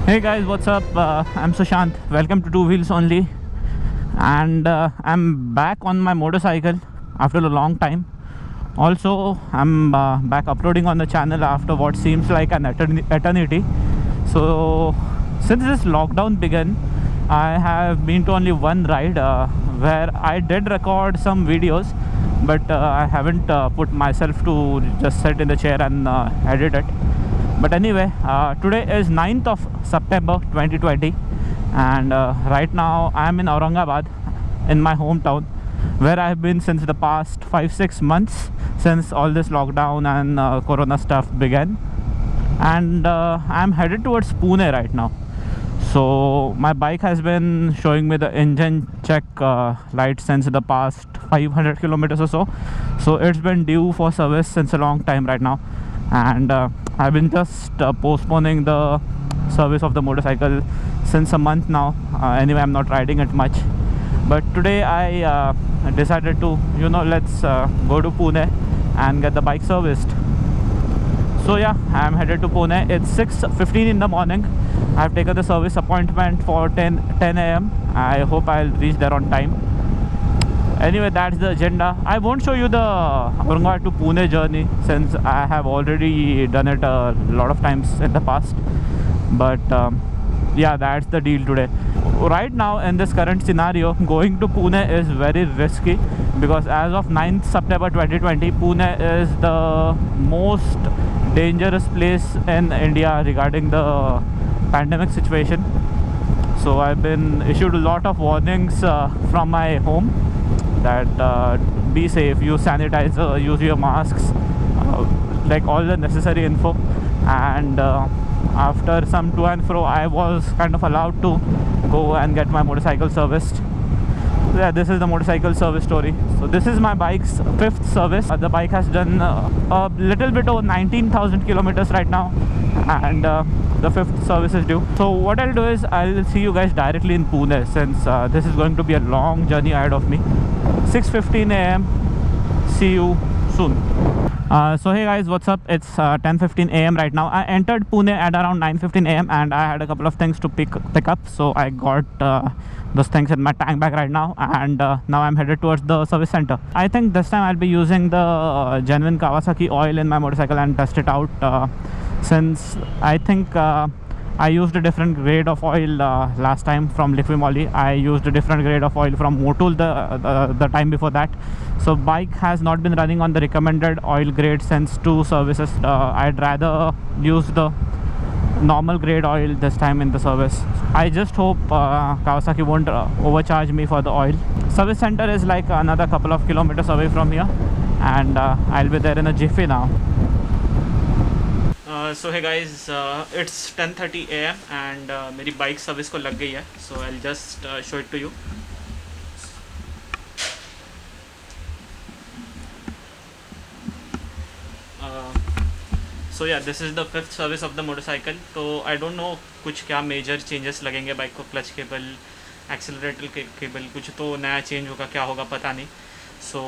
Hey guys, what's up? I'm Sushant. Welcome to Two Wheels Only, and I'm back on my motorcycle after a long time. Also, I'm back uploading on the channel after what seems like an eternity. So, since this lockdown began, I have been to only one ride where I did record some videos, but I haven't put myself to just sit in the chair and edit it. But anyway, today is 9th of September 2020, and right now I am in Aurangabad, in my hometown, where I have been since the past 5-6 months, since all this lockdown and corona stuff began. And I am headed towards Pune right now. So my bike has been showing me the engine check light since the past 500 kilometers or so. So it's been due for service since a long time right now, and I've been just postponing the service of the motorcycle since a month now. Anyway, I'm not riding it much, but today I decided to, let's go to Pune and get the bike serviced. So yeah, I'm headed to Pune. It's 6:15 in the morning. I've taken the service appointment for 10 a.m. I hope I'll reach there on time. Anyway, that's the agenda. I won't show you the Aurangabad to Pune journey since I have already done it a lot of times in the past. But yeah, that's the deal today. Right now, in this current scenario, going to Pune is very risky because as of 9th September 2020, Pune is the most dangerous place in India regarding the pandemic situation. So I've been issued a lot of warnings from my home that be safe, use sanitizer, use your masks, like all the necessary info. And after some to and fro, I was kind of allowed to go and get my motorcycle serviced. So yeah, this is the motorcycle service story. So this is my bike's 5th service. The bike has done a little bit over 19,000 kilometers right now, and the 5th service is due. So what I'll do is I'll see you guys directly in Pune, since this is going to be a long journey ahead of me. 6:15 a.m. See you soon. So hey guys, what's up? It's 10:15 a.m. right now. I entered Pune at around 9:15 a.m. and I had a couple of things to pick up. So I got those things in my tank bag right now, and now I'm headed towards the service center. I think this time I'll be using the genuine Kawasaki oil in my motorcycle and test it out, since I think I used a different grade of oil last time from Liqui-Moly. I used a different grade of oil from Motul the time before that. So bike has not been running on the recommended oil grade since 2 services. I'd rather use the normal grade oil this time in the service. I just hope Kawasaki won't overcharge me for the oil. Service center is like another couple of kilometers away from here, and I'll be there in a jiffy now. So hey guys, it's 10:30 a.m. and मेरी bike service को लग गई है. So I'll just show it to you. So yeah, this is the 5th service of the motorcycle. तो I don't know कुछ क्या major changes लगेंगे bike को. क्लच केबल, एक्सेलरेटर केबल, कुछ तो नया चेंज होगा, क्या होगा पता नहीं. So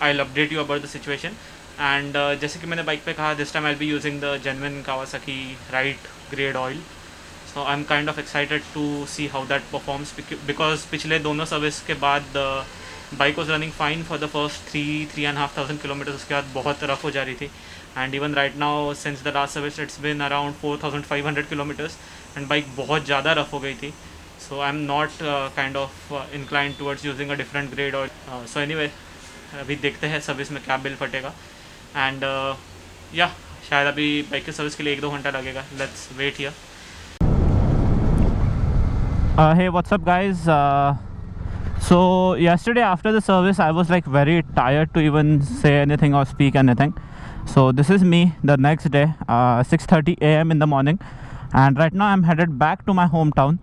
I'll update you about the situation. And जैसे कि मैंने बाइक पे कहा, this time I be using the genuine Kawasaki right grade oil. So I am kind of excited to see how that performs, because पिछले दोनों service के बाद bike was running fine for the first 3,500 kilometres. उसके बाद बहुत rough हो जा रही थी, and even right now since the last service it's been around 4,500 kilometres, and bike बहुत ज़्यादा रफ हो गई थी. So I am not kind of inclined towards using a different grade oil. So anyway, अभी देखते हैं सर्विस में क्या बिल फटेगा. एंड या शायद अभी बाइक की सर्विस के लिए 1-2 घंटा लगेगा. Let's wait here. Hey, what's up guys? So yesterday after the service I was like very tired to even say anything or speak anything. So this is me the next day, 6:30 a.m. in the morning, and right now I'm headed back to my hometown.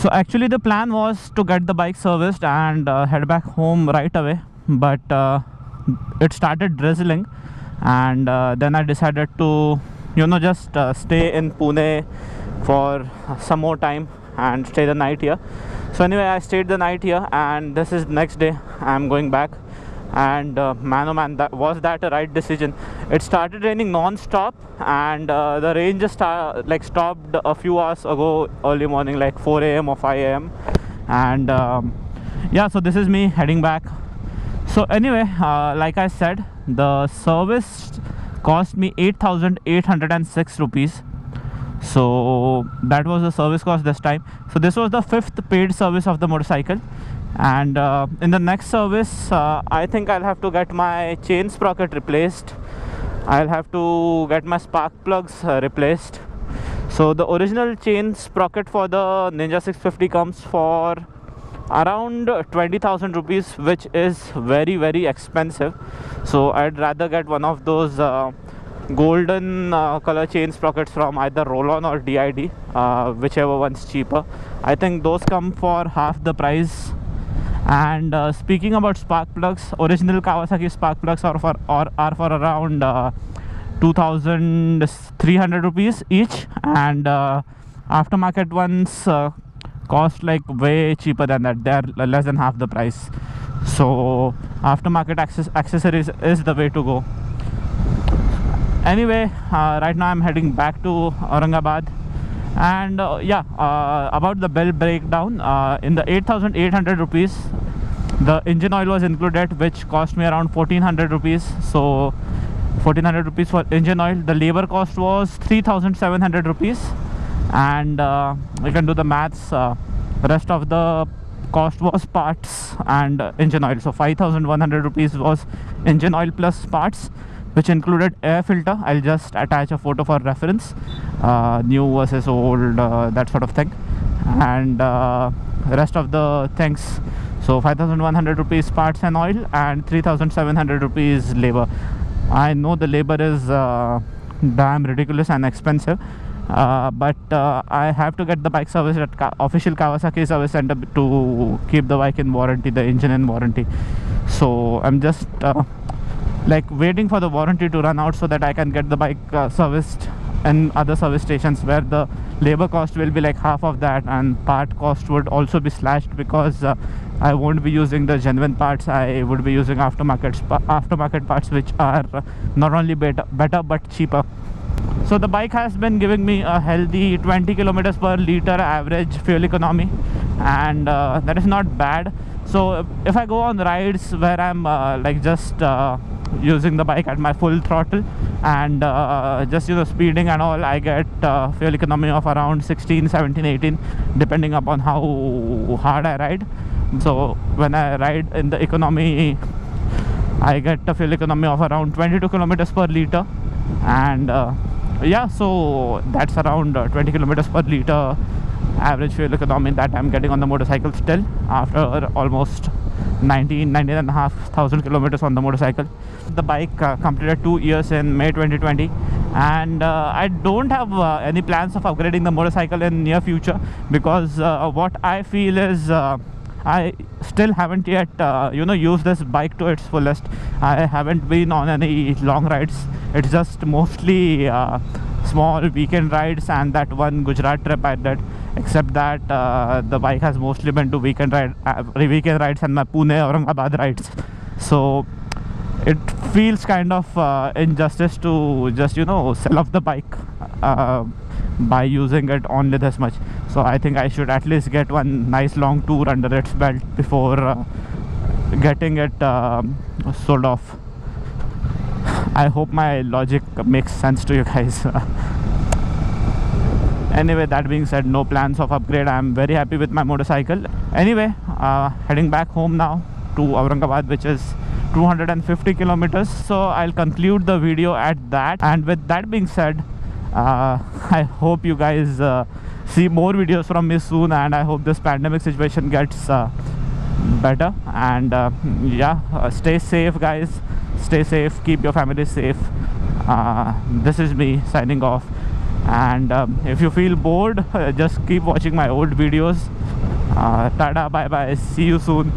So actually the plan was to get the bike serviced and head back home right away, but it started drizzling, and then I decided to just stay in Pune for some more time and stay the night here. So anyway, I stayed the night here, and this is next day I'm going back and man oh man, that a right decision. It started raining non-stop, and the rain just stopped a few hours ago, early morning, like 4 a.m. or 5 a.m. and yeah, so this is me heading back. So anyway, like I said, the service cost me 8,806 rupees. So that was the service cost this time. So this was the 5th paid service of the motorcycle, and in the next service I think I'll have to get my chain sprocket replaced. I'll have to get my spark plugs replaced. So the original chain sprocket for the Ninja 650 comes for around 20,000 rupees, which is very very expensive. So I'd rather get one of those golden color chain sprockets from either Rollon or DID, whichever one's cheaper. I think those come for half the price. And speaking about spark plugs, original Kawasaki spark plugs are for around 2,300 rupees each, and aftermarket ones cost like way cheaper than that. They're less than half the price. So aftermarket accessories is the way to go. Anyway, right now I'm heading back to Aurangabad, and about the bill breakdown, in the 8,800 rupees the engine oil was included, which cost me around 1,400 rupees. So 1,400 rupees for engine oil. The labor cost was 3,700 rupees, and you can do the maths. Rest of the cost was parts and engine oil. So 5,100 rupees was engine oil plus parts, which included air filter. I'll just attach a photo for reference, new versus old, that sort of thing, and rest of the things. So 5,100 rupees parts and oil, and 3,700 rupees labor. I know the labor is damn ridiculous and expensive, but I have to get the bike serviced at official Kawasaki service center to keep the bike in warranty, the engine in warranty. So I'm just like waiting for the warranty to run out so that I can get the bike serviced in other service stations, where the labor cost will be like half of that, and part cost would also be slashed, because I won't be using the genuine parts. I would be using aftermarket parts, which are not only better but cheaper. So the bike has been giving me a healthy 20 kilometers per liter average fuel economy, and that is not bad. So if I go on rides where I'm just using the bike at my full throttle and just speeding and all, I get fuel economy of around 16, 17, 18, depending upon how hard I ride. So when I ride in the economy, I get a fuel economy of around 22 kilometers per liter, and yeah, so that's around 20 kilometers per liter average fuel economy that I'm getting on the motorcycle still, after almost 19,500 kilometers on the motorcycle. The bike completed 2 years in May 2020, and I don't have any plans of upgrading the motorcycle in near future, because what I feel is I still haven't yet used this bike to its fullest. I haven't been on any long rides. It's just mostly small weekend rides and that one Gujarat trip I did. Except that the bike has mostly been to weekend rides and my Pune Aurangabad rides. So it feels kind of injustice to just sell off the bike by using it only this much. So I think I should at least get one nice long tour under its belt before getting it sold off. I hope my logic makes sense to you guys. Anyway, that being said, no plans of upgrade. I'm very happy with my motorcycle. Anyway, heading back home now to Aurangabad, which is 250 kilometers. So I'll conclude the video at that. And with that being said, I hope you guys see more videos from me soon, and I hope this pandemic situation gets better. And stay safe, guys. Stay safe, keep your family safe. This is me signing off, and if you feel bored, just keep watching my old videos. Tada, bye bye, see you soon.